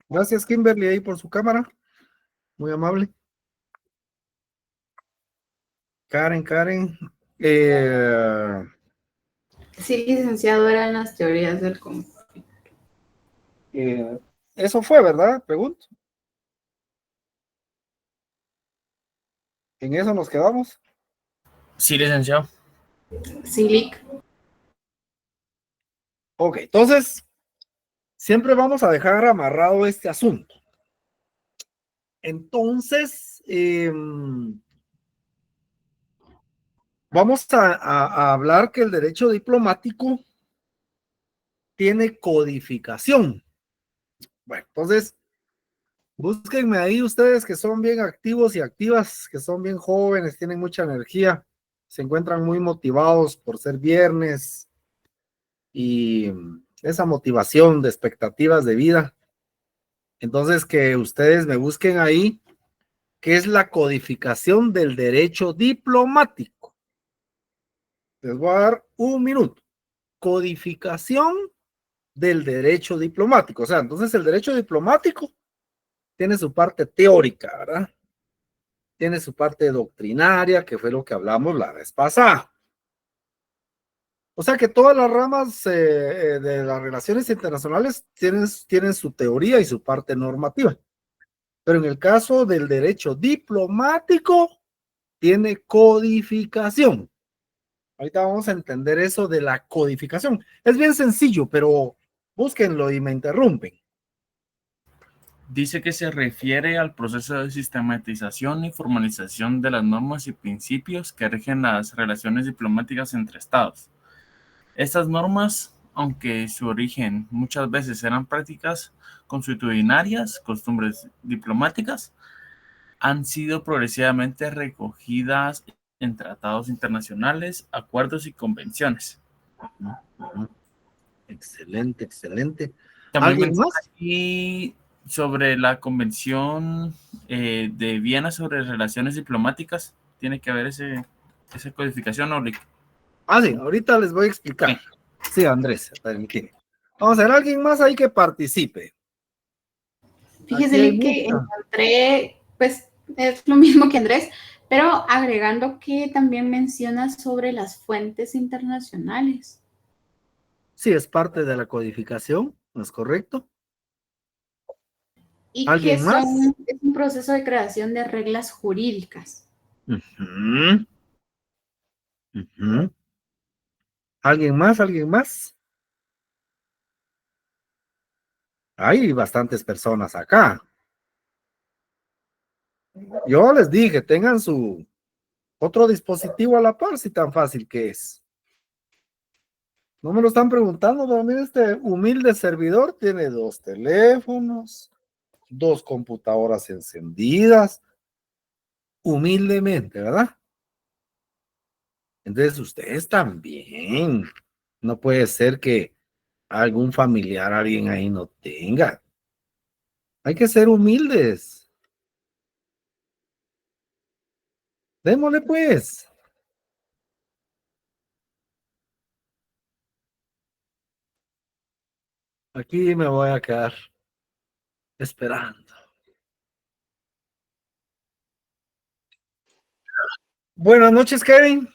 Gracias, Kimberly, ahí por su cámara. Muy amable. Karen. Eh, Sí, licenciado, eran las teorías del conflicto. Eso fue, ¿verdad? Pregunto. En eso nos quedamos. Sí, licenciado. Silic. Ok, entonces, siempre vamos a dejar amarrado este asunto. Entonces, vamos a hablar que el derecho diplomático tiene codificación. Bueno, entonces, búsquenme ahí ustedes que son bien activos y activas, que son bien jóvenes, tienen mucha energía, se encuentran muy motivados por ser viernes y esa motivación de expectativas de vida. Entonces, que ustedes me busquen ahí qué es la codificación del derecho diplomático. Les voy a dar un minuto. Codificación del derecho diplomático. O sea, entonces el derecho diplomático tiene su parte teórica, ¿verdad? Tiene su parte doctrinaria, que fue lo que hablamos la vez pasada. O sea que todas las ramas de las relaciones internacionales tienen su teoría y su parte normativa. Pero en el caso del derecho diplomático, tiene codificación. Ahorita vamos a entender eso de la codificación. Es bien sencillo, pero búsquenlo y me interrumpen. Dice que se refiere al proceso de sistematización y formalización de las normas y principios que rigen las relaciones diplomáticas entre estados. Estas normas, aunque su origen muchas veces eran prácticas consuetudinarias, costumbres diplomáticas, han sido progresivamente recogidas en tratados internacionales, acuerdos y convenciones. Excelente. También ¿Alguien menciona más? aquí sobre la Convención de Viena sobre relaciones diplomáticas. Tiene que haber esa codificación, ¿no, Rick? Sí, ahorita les voy a explicar. Sí. Sí, Andrés, permíteme. Vamos a ver, alguien más ahí que participe. Aquí hay Fíjese que mucha. encontré, pues es lo mismo que Andrés, pero agregando que también menciona sobre las fuentes internacionales. Sí, es parte de la codificación, ¿no es correcto? Y que ¿Alguien más? es un proceso de creación de reglas jurídicas. Uh-huh. Uh-huh. ¿Alguien más? ¿Alguien más? Hay bastantes personas acá. Yo les dije, tengan su otro dispositivo a la par, si tan fácil que es. No me lo están preguntando, pero mira, este humilde servidor tiene 2 teléfonos, 2 computadoras encendidas, humildemente, ¿verdad? Entonces ustedes también. No puede ser que algún familiar, alguien ahí no tenga. Hay que ser humildes. Démosle pues. Aquí me voy a quedar esperando. Buenas noches, Kevin.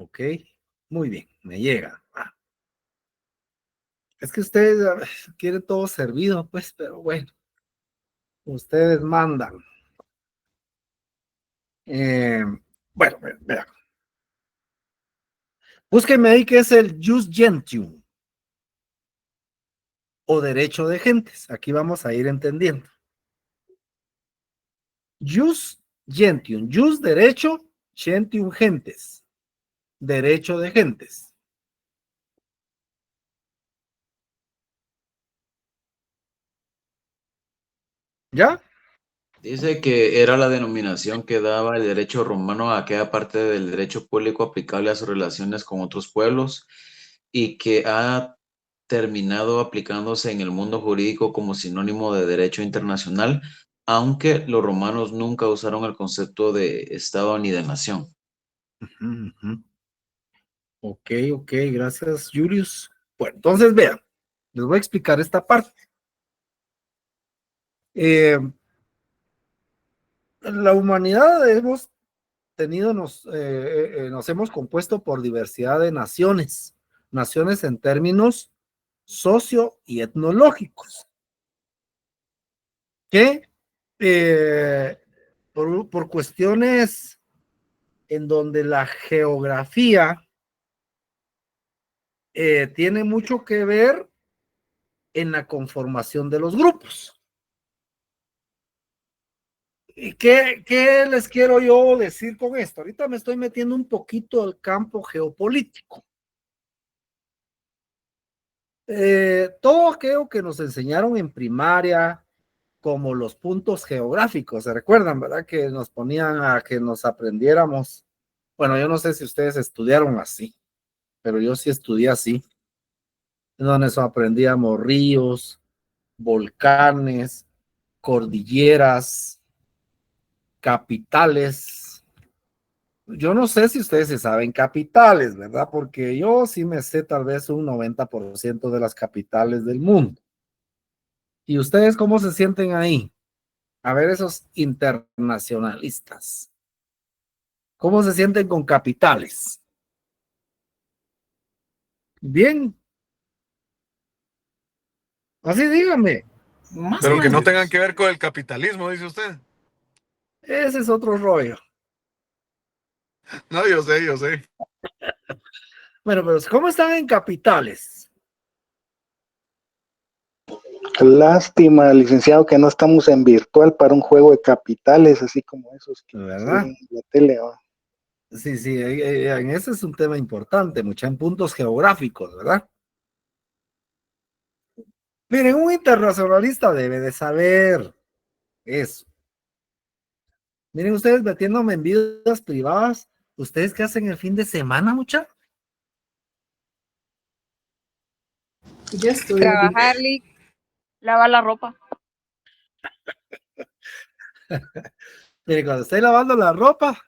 Ok, muy bien, me llega. Es que ustedes quieren todo servido, pues, pero bueno, ustedes mandan. Eh, bueno, vean. Búsquenme ahí qué es el jus gentium o derecho de gentes. Aquí vamos a ir entendiendo. Jus gentium, jus derecho, gentium gentes, derecho de gentes. ¿Ya? Dice que era la denominación que daba el derecho romano a aquella parte del derecho público aplicable a sus relaciones con otros pueblos y que ha terminado aplicándose en el mundo jurídico como sinónimo de derecho internacional, aunque los romanos nunca usaron el concepto de Estado ni de nación. Ujú, ujú. Ok, ok, gracias, Julius. Bueno, entonces vean, les voy a explicar esta parte. La humanidad hemos tenido, nos hemos compuesto por diversidad de naciones, naciones en términos socio y etnológicos, que por cuestiones en donde la geografía tiene mucho que ver en la conformación de los grupos. ¿Y qué les quiero yo decir con esto? Ahorita me estoy metiendo un poquito al campo geopolítico. Todo aquello que nos enseñaron en primaria, como los puntos geográficos, ¿se recuerdan, verdad? Que nos ponían a que nos aprendiéramos. Bueno, yo no sé si ustedes estudiaron así, pero yo sí estudié así, en donde aprendíamos ríos, volcanes, cordilleras, capitales. Yo no sé si ustedes se saben capitales, ¿verdad? Porque yo sí me sé tal vez un 90% de las capitales del mundo. ¿Y ustedes cómo se sienten ahí? A ver, esos internacionalistas. ¿Cómo se sienten con capitales? Bien. Así díganme. Más o Pero que no menos. tengan que ver con el capitalismo, dice usted. Ese es otro rollo. No, yo sé, yo sé. Bueno, pero ¿cómo están en capitales? Lástima, licenciado, que no estamos en virtual para un juego de capitales, así como esos que ¿Verdad? en la tele. ¿Va? Sí, sí, en ese es un tema importante, mucha en puntos geográficos, ¿verdad? Miren, un internacionalista debe de saber eso. Miren, ustedes metiéndome en vidas privadas, ¿ustedes qué hacen el fin de semana, mucha? Yo estudio. Trabajar, lavar la ropa. Miren, cuando esté lavando la ropa,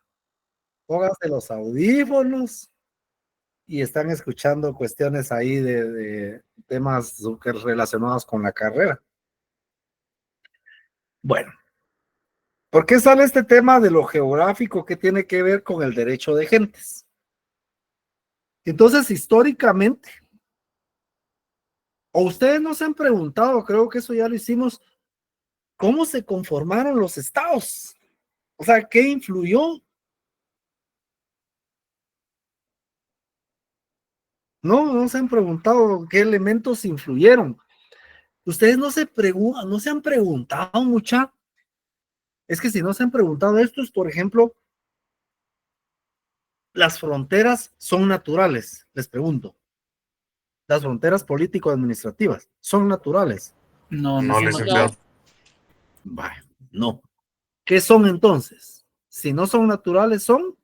pónganse los audífonos y están escuchando cuestiones ahí de temas relacionados con la carrera. Bueno, ¿por qué sale este tema de lo geográfico que tiene que ver con el derecho de gentes? Entonces, históricamente, o ustedes no se han preguntado, creo que eso ya lo hicimos, ¿cómo se conformaron los estados? O sea, ¿qué influyó? No se han preguntado qué elementos influyeron. Ustedes no se han preguntado mucha. Es que si no se han preguntado esto es, por ejemplo, las fronteras son naturales, les pregunto. Las fronteras político-administrativas son naturales. No, No, son licenciado. Vaya, no. ¿Qué son entonces? Si no son naturales, ¿son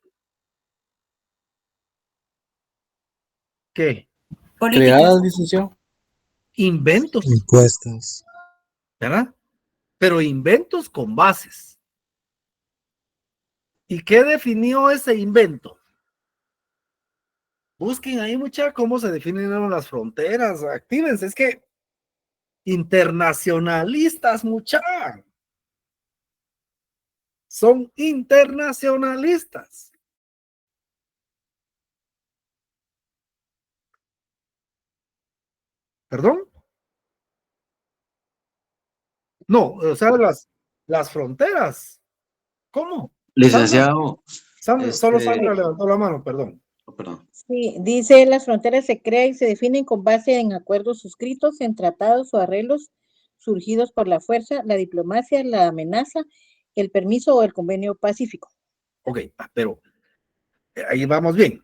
qué? Creadas, licenciado. Inventos, Impuestas. ¿verdad? Pero inventos con bases. ¿Y qué definió ese invento? Busquen ahí, mucha, cómo se definen las fronteras. Actívense, es que internacionalistas, mucha. Son internacionalistas. ¿Perdón? No, o sea, las fronteras. ¿Cómo? Licenciado, Solo Sandra levantó la mano, perdón. perdón. Sí, dice, las fronteras se crean y se definen con base en acuerdos suscritos, en tratados o arreglos surgidos por la fuerza, la diplomacia, la amenaza, el permiso o el convenio pacífico. Ok, pero ahí vamos bien.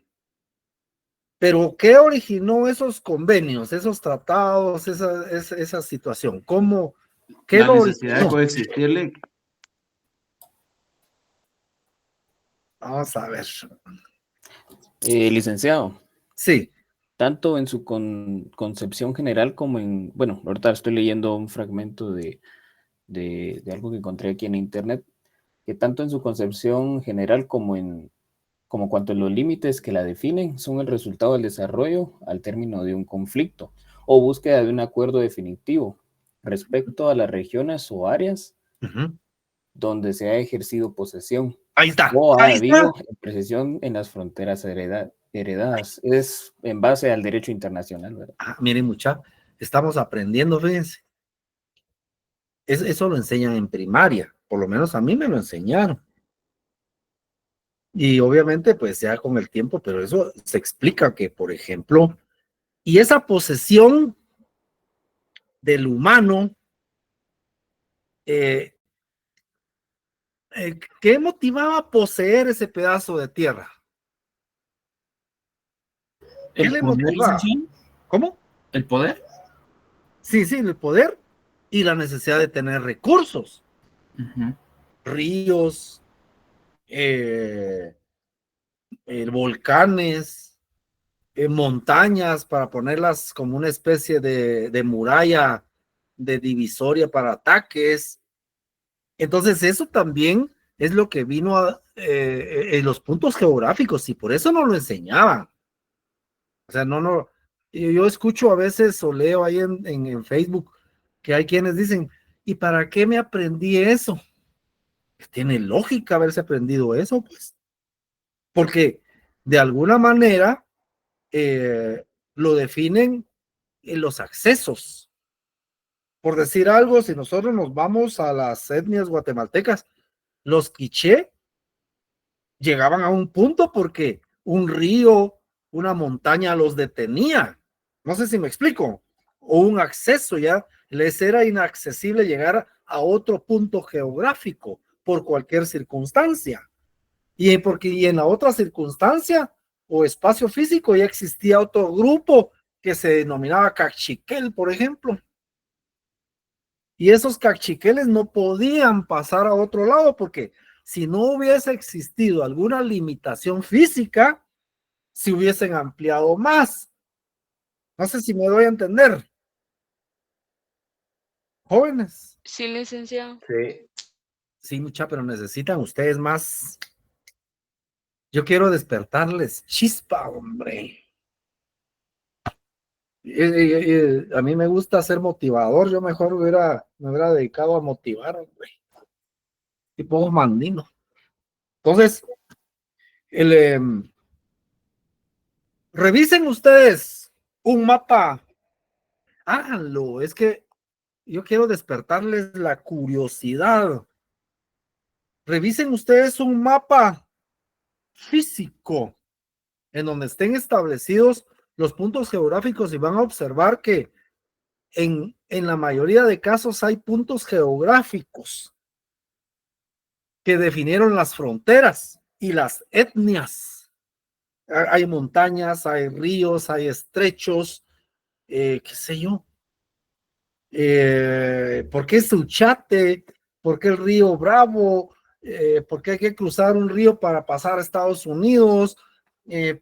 Pero, ¿qué originó esos convenios, esos tratados, esa situación? ¿Cómo? ¿Qué La lo necesidad de originó? coexistirle. Vamos a ver. Licenciado, Sí. tanto en su concepción general como en, bueno, ahorita estoy leyendo un fragmento de algo que encontré aquí en internet, que tanto en su concepción general como cuanto a los límites que la definen son el resultado del desarrollo al término de un conflicto o búsqueda de un acuerdo definitivo respecto a las regiones o áreas Ujú. donde se ha ejercido posesión Ahí está. o ha Ahí está. habido precesión en las fronteras heredadas. Es en base al derecho internacional, ¿verdad? Miren, mucha, estamos aprendiendo, fíjense. Eso lo enseñan en primaria, por lo menos a mí me lo enseñaron. Y obviamente, pues ya con el tiempo, pero eso se explica que, por ejemplo, y esa posesión del humano, ¿qué motivaba a poseer ese pedazo de tierra? ¿Qué ¿El le poder, motivaba? licenciado? ¿Cómo? ¿El poder? Sí, el poder y la necesidad de tener recursos, Ujú. ríos, volcanes, montañas para ponerlas como una especie de muralla de divisoria para ataques. Entonces eso también es lo que vino en los puntos geográficos y por eso no lo enseñaban. O sea, no, yo escucho a veces o leo ahí en Facebook que hay quienes dicen, ¿y para qué me aprendí eso? Tiene lógica haberse aprendido eso, pues, porque de alguna manera lo definen en los accesos. Por decir algo, si nosotros nos vamos a las etnias guatemaltecas, los quiché llegaban a un punto porque un río, una montaña los detenía. No sé si me explico. O un acceso ya les era inaccesible llegar a otro punto geográfico por cualquier circunstancia. Y en la otra circunstancia o espacio físico ya existía otro grupo que se denominaba cachiquel, por ejemplo. Y esos cachiqueles no podían pasar a otro lado porque si no hubiese existido alguna limitación física, se hubiesen ampliado más. No sé si me doy a entender. Jóvenes. Sí, licenciado. Sí. Sí, mucha, pero necesitan ustedes más. Yo quiero despertarles chispa, hombre. A mí me gusta ser motivador. Yo mejor me hubiera dedicado a motivar, hombre. Tipo mandino. Entonces, revisen ustedes un mapa. Háganlo. Es que yo quiero despertarles la curiosidad. Revisen ustedes un mapa físico en donde estén establecidos los puntos geográficos y van a observar que en la mayoría de casos hay puntos geográficos que definieron las fronteras y las etnias. Hay montañas, hay ríos, hay estrechos, qué sé yo. ¿Por qué Suchate? ¿Por qué el río Bravo? ¿Por qué hay que cruzar un río para pasar a Estados Unidos?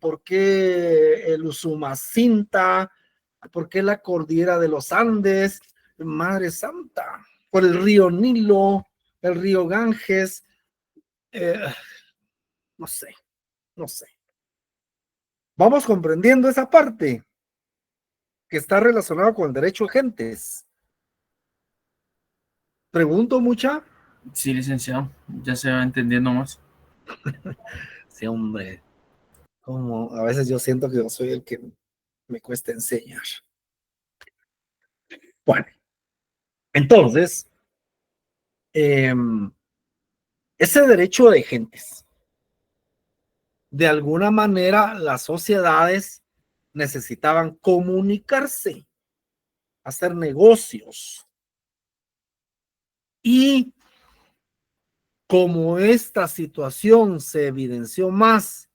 ¿Por qué el Usumacinta? ¿Por qué la cordillera de los Andes? Madre Santa, por el río Nilo, el río Ganges, no sé. Vamos comprendiendo esa parte que está relacionada con el derecho de gentes. Pregunto mucha. Sí, licenciado. Ya se va entendiendo más. Sí, hombre. Como a veces yo siento que yo soy el que me cuesta enseñar. Bueno, entonces, ese derecho de gentes, de alguna manera las sociedades necesitaban comunicarse, hacer negocios. Y como esta situación se evidenció más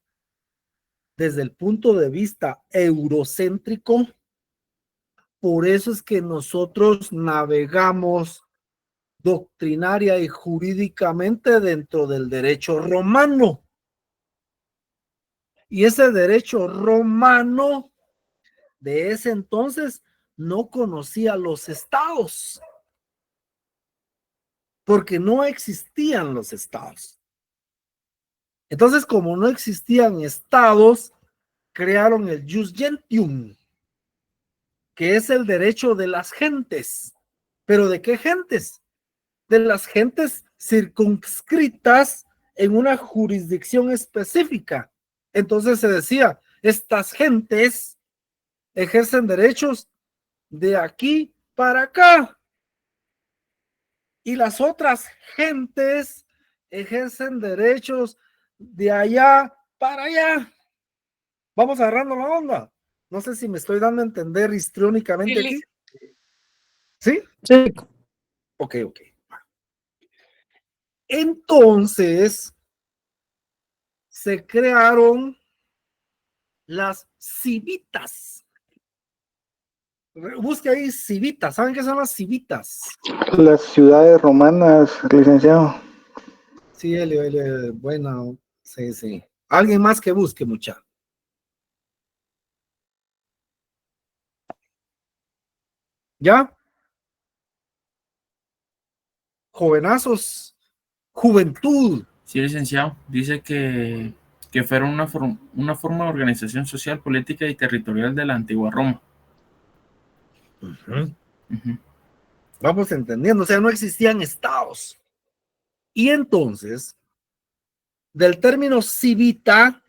desde el punto de vista eurocéntrico, por eso es que nosotros navegamos doctrinaria y jurídicamente dentro del derecho romano, Y ese derecho romano de ese entonces no conocía los estados, porque no existían los estados. Entonces, como no existían estados, crearon el jus gentium, que es el derecho de las gentes. ¿Pero de qué gentes? De las gentes circunscritas en una jurisdicción específica. Entonces se decía, estas gentes ejercen derechos de aquí para acá. Y las otras gentes ejercen derechos de allá para allá. Vamos agarrando la onda. No sé si me estoy dando a entender histriónicamente aquí. ¿Sí? Sí. Ok. Entonces, se crearon las civitas. Busque ahí civitas. ¿Saben qué son las civitas? Las ciudades romanas, licenciado. Sí, bueno, sí. Alguien más que busque, mucha. ¿Ya? Jovenazos, juventud. Sí, licenciado. Dice que fuera una forma de organización social, política y territorial de la antigua Roma. Vamos entendiendo, o sea, no existían estados. Y entonces, del término civita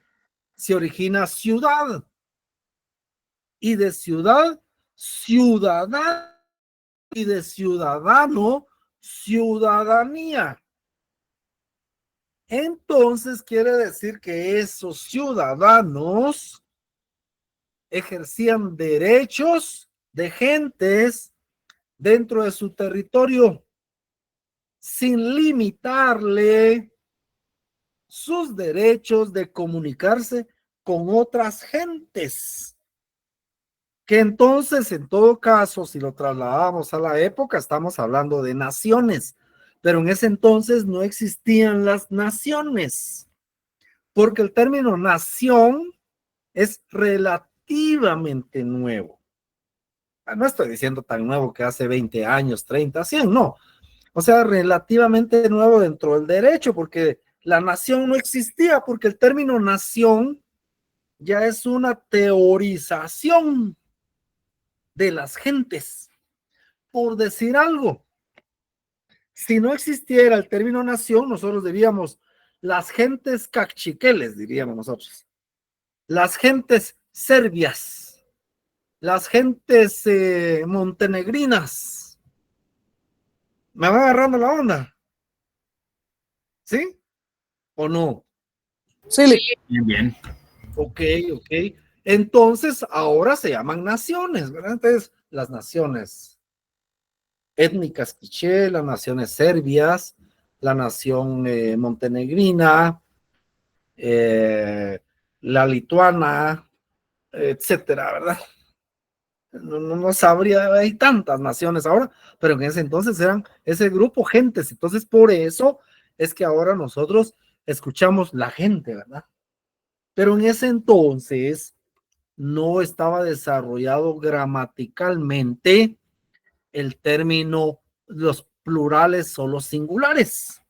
se origina ciudad. Y de ciudad, ciudadano. Y de ciudadano, ciudadanía. Entonces quiere decir que esos ciudadanos ejercían derechos de gentes dentro de su territorio sin limitarle sus derechos de comunicarse con otras gentes. Que entonces, en todo caso, si lo trasladamos a la época, estamos hablando de naciones, pero en ese entonces no existían las naciones, porque el término nación es relativamente nuevo. No estoy diciendo tan nuevo que hace 20 años, 30, 100, no. O sea, relativamente nuevo dentro del derecho, porque la nación no existía, porque el término nación ya es una teorización de las gentes. Por decir algo, si no existiera el término nación, nosotros diríamos las gentes cachiqueles, diríamos nosotros, las gentes serbias, las gentes montenegrinas. ¿Me va agarrando la onda? ¿Sí? ¿O no? Sí. Bien. Ok. Entonces, ahora se llaman naciones, ¿verdad? Entonces, las naciones étnicas quiché, las naciones serbias, la nación montenegrina, la lituana, etcétera, ¿verdad? No sabría, hay tantas naciones ahora, pero en ese entonces eran ese grupo gentes. Entonces, por eso es que ahora nosotros escuchamos la gente, ¿verdad? Pero en ese entonces no estaba desarrollado gramaticalmente el término, los plurales o los singulares.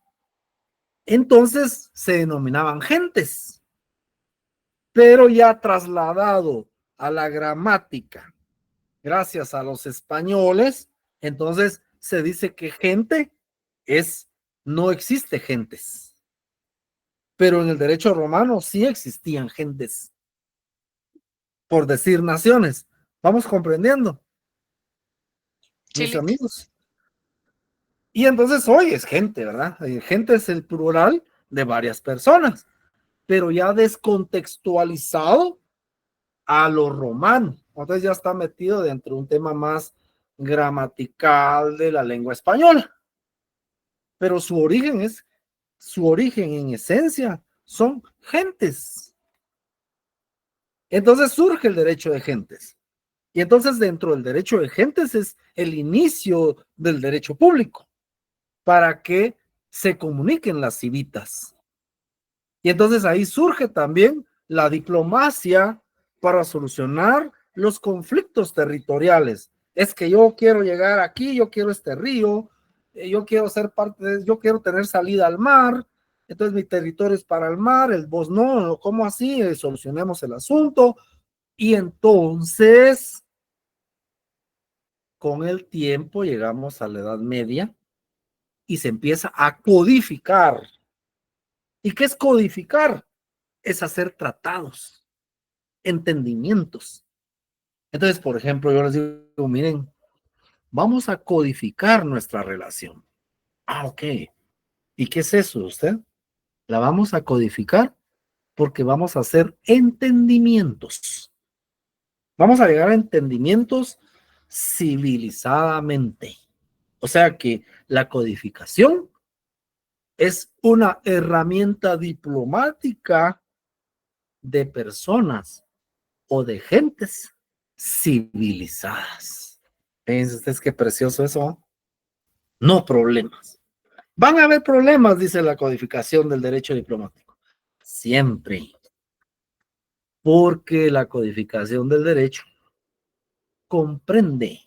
Entonces se denominaban gentes, pero ya trasladado a la gramática, gracias a los españoles, entonces se dice que gente no existe gentes. Pero en el derecho romano sí existían gentes, por decir naciones. ¿Vamos comprendiendo? Mis amigos. Y entonces hoy es gente, ¿verdad? Gente es el plural de varias personas, pero ya descontextualizado a lo romano. Entonces ya está metido dentro de un tema más gramatical de la lengua española. Pero su origen en esencia son gentes. Entonces surge el derecho de gentes. Y entonces dentro del derecho de gentes es el inicio del derecho público para que se comuniquen las civitas. Y entonces ahí surge también la diplomacia para solucionar los conflictos territoriales. Es que yo quiero llegar aquí, yo quiero este río, yo quiero ser parte de, yo quiero tener salida al mar, entonces mi territorio es para el mar, vos no, ¿cómo así? Solucionemos el asunto. Y entonces, con el tiempo llegamos a la Edad Media y se empieza a codificar. ¿Y qué es codificar? Es hacer tratados, entendimientos. Entonces, por ejemplo, yo les digo, miren, vamos a codificar nuestra relación. Ah, ok. ¿Y qué es eso usted? La vamos a codificar porque vamos a hacer entendimientos. Vamos a llegar a entendimientos civilizadamente. O sea que la codificación es una herramienta diplomática de personas o de gentes civilizadas. Fíjense ustedes qué precioso eso. No problemas. Van a haber problemas, dice la codificación del derecho diplomático. Siempre. Porque la codificación del derecho comprende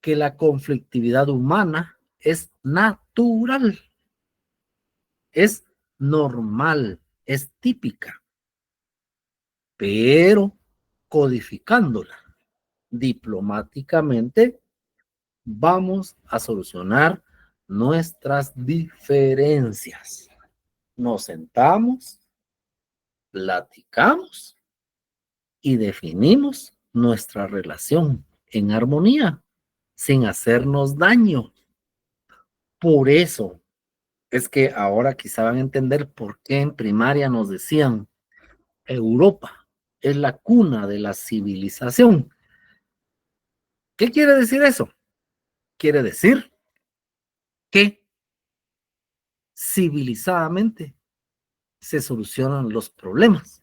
que la conflictividad humana es natural, es normal, es típica, pero codificándola diplomáticamente vamos a solucionar nuestras diferencias. Nos sentamos, platicamos y definimos nuestra relación en armonía, sin hacernos daño. Por eso es que ahora quizá van a entender por qué en primaria nos decían Europa es la cuna de la civilización. ¿Qué quiere decir eso? Quiere decir que civilizadamente se solucionan los problemas.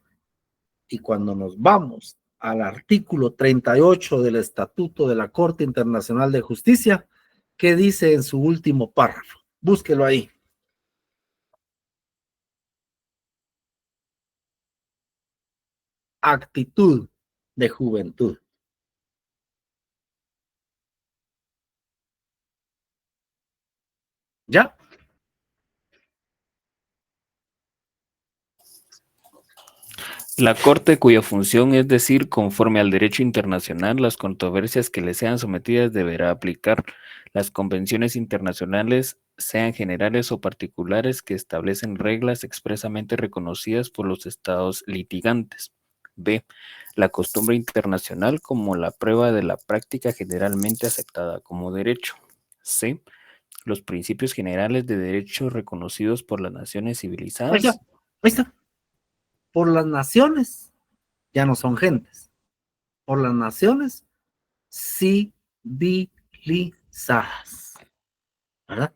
Y cuando nos vamos al artículo 38 del Estatuto de la Corte Internacional de Justicia, ¿qué dice en su último párrafo? Búsquelo ahí. Actitud de juventud. ¿Ya? La Corte, cuya función es decir, conforme al derecho internacional, las controversias que le sean sometidas deberá aplicar las convenciones internacionales, sean generales o particulares, que establecen reglas expresamente reconocidas por los estados litigantes. B. La costumbre internacional como la prueba de la práctica generalmente aceptada como derecho. C. Los principios generales de derecho reconocidos por las naciones civilizadas. Ahí está. Por las naciones, ya no son gentes. Por las naciones civilizadas. ¿Verdad?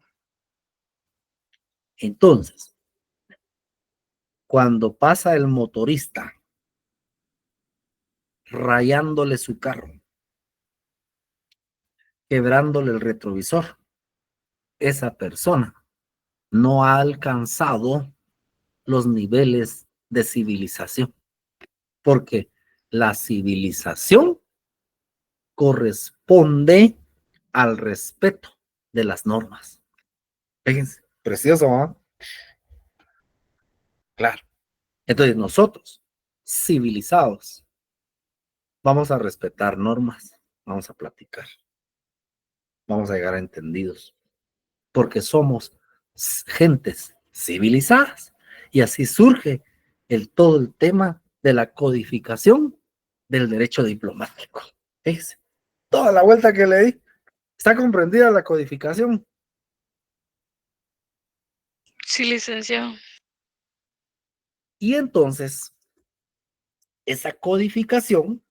Entonces, cuando pasa el motorista rayándole su carro, quebrándole el retrovisor, esa persona no ha alcanzado los niveles de civilización, porque la civilización corresponde al respeto de las normas. Fíjense, precioso, ¿no? Claro. Entonces nosotros, civilizados, vamos a respetar normas, vamos a platicar, vamos a llegar a entendidos, porque somos gentes civilizadas. Y así surge todo el tema de la codificación del derecho diplomático. Fíjense, toda la vuelta que le di, ¿está comprendida la codificación? Sí, licenciado. Y entonces, esa codificación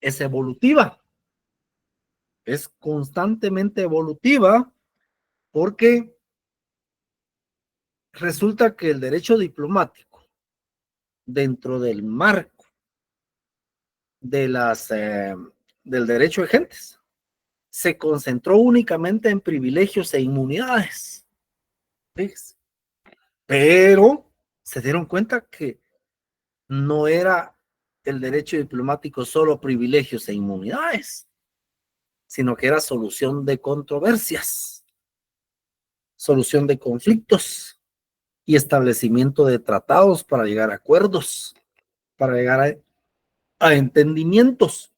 es evolutiva, es constantemente evolutiva, porque resulta que el derecho diplomático, dentro del marco de del derecho de gentes, se concentró únicamente en privilegios e inmunidades. ¿Ves? Pero se dieron cuenta que no era el derecho diplomático solo privilegios e inmunidades, sino que era solución de controversias, solución de conflictos y establecimiento de tratados para llegar a acuerdos, para llegar a entendimientos.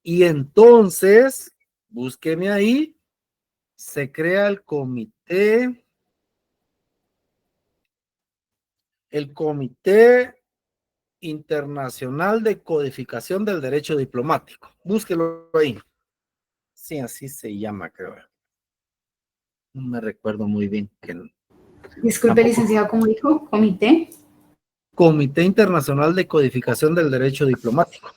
Y entonces, búsqueme ahí, se crea el Comité Internacional de Codificación del Derecho Diplomático. Búsquelo ahí. Sí, así se llama, creo. No me recuerdo muy bien. Disculpe, licenciado, ¿cómo dijo? ¿Comité? Comité Internacional de Codificación del Derecho Diplomático.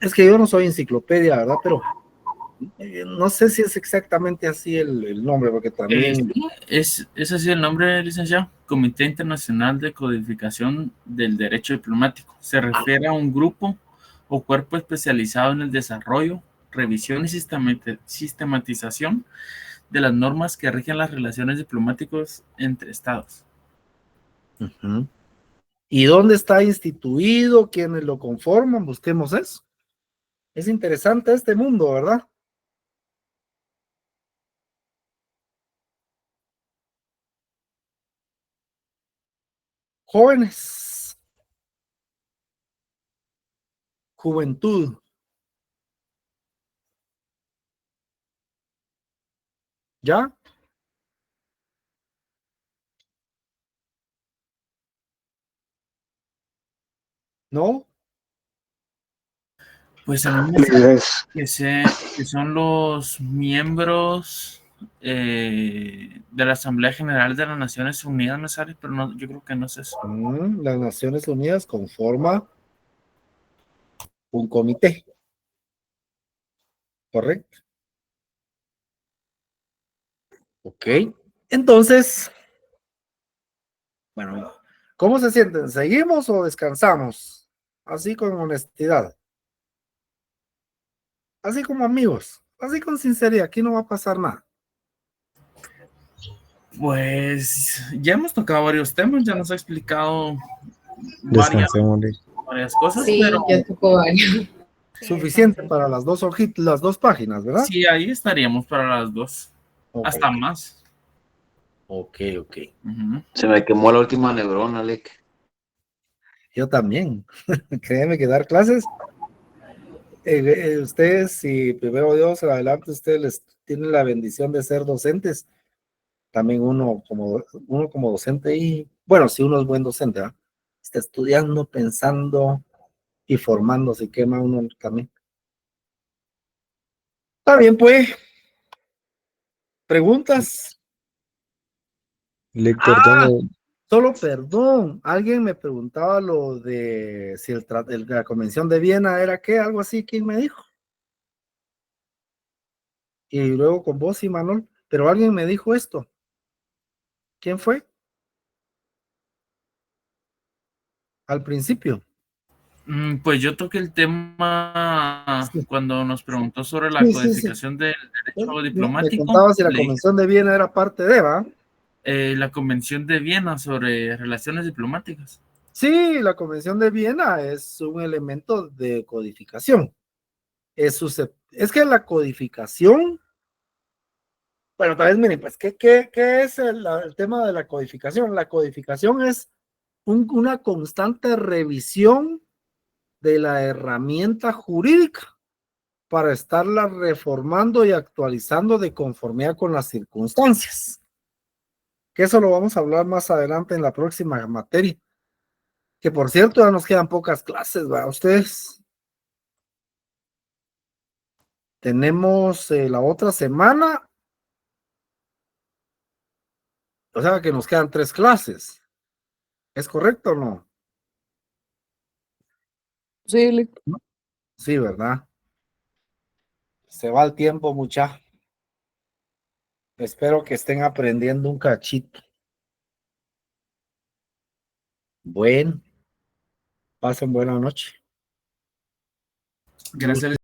Es que yo no soy enciclopedia, ¿verdad? Pero no sé si es exactamente así el nombre, porque también... ¿Es así el nombre, licenciado? Comité Internacional de Codificación del Derecho Diplomático. Se refiere a un grupo o cuerpo especializado en el desarrollo, revisión y sistematización de las normas que rigen las relaciones diplomáticas entre estados. Uh-huh. ¿Y dónde está instituido? ¿Quiénes lo conforman? Busquemos eso. Es interesante este mundo, ¿verdad? Jóvenes, juventud. ¿Ya? ¿No? Pues a mí me parece que son los miembros de la Asamblea General de las Naciones Unidas, ¿no sale? Pero no, yo creo que no es eso. Las Naciones Unidas conforman un comité. ¿Correcto? Ok. Entonces, bueno, ¿cómo se sienten? ¿Seguimos o descansamos? Así con honestidad. Así como amigos. Así con sinceridad. Aquí no va a pasar nada. Pues ya hemos tocado varios temas, ya nos ha explicado varias cosas, Sí, pero ya tocó varios. Suficiente para las dos páginas, ¿verdad? sí, ahí estaríamos para las dos, Okay. hasta más. Ok, ok. Uh-huh. Se me quemó la última neurona, Alec. Yo también. Créeme que dar clases, ustedes, si primero Dios adelante, ustedes les tienen la bendición de ser docentes. También uno como docente y, bueno, si uno es buen docente, ¿verdad? Está estudiando, pensando y formándose, quema uno también. Está bien, pues. ¿Preguntas? Solo perdón. Alguien me preguntaba lo de si la Convención de Viena era qué, algo así. ¿Quién me dijo? Y luego con vos y Manuel. Pero alguien me dijo esto. ¿Quién fue? Al principio. Pues yo toqué el tema Sí. cuando nos preguntó sobre la Sí. codificación del derecho Me diplomático. contaba si la Convención de Viena era parte de, ¿va? La Convención de Viena sobre relaciones diplomáticas. Sí, la Convención de Viena es un elemento de codificación. Es que la codificación, bueno, tal vez miren, pues, ¿qué es el tema de la codificación? La codificación es una constante revisión de la herramienta jurídica para estarla reformando y actualizando de conformidad con las circunstancias. Que eso lo vamos a hablar más adelante en la próxima materia. Que por cierto, ya nos quedan pocas clases, ¿va? Ustedes. Tenemos la otra semana, o sea que nos quedan 3 clases. ¿Es correcto o no? Sí, Sí, ¿verdad? Se va el tiempo, mucha. Espero que estén aprendiendo un cachito. Bueno, pasen buena noche. Gracias.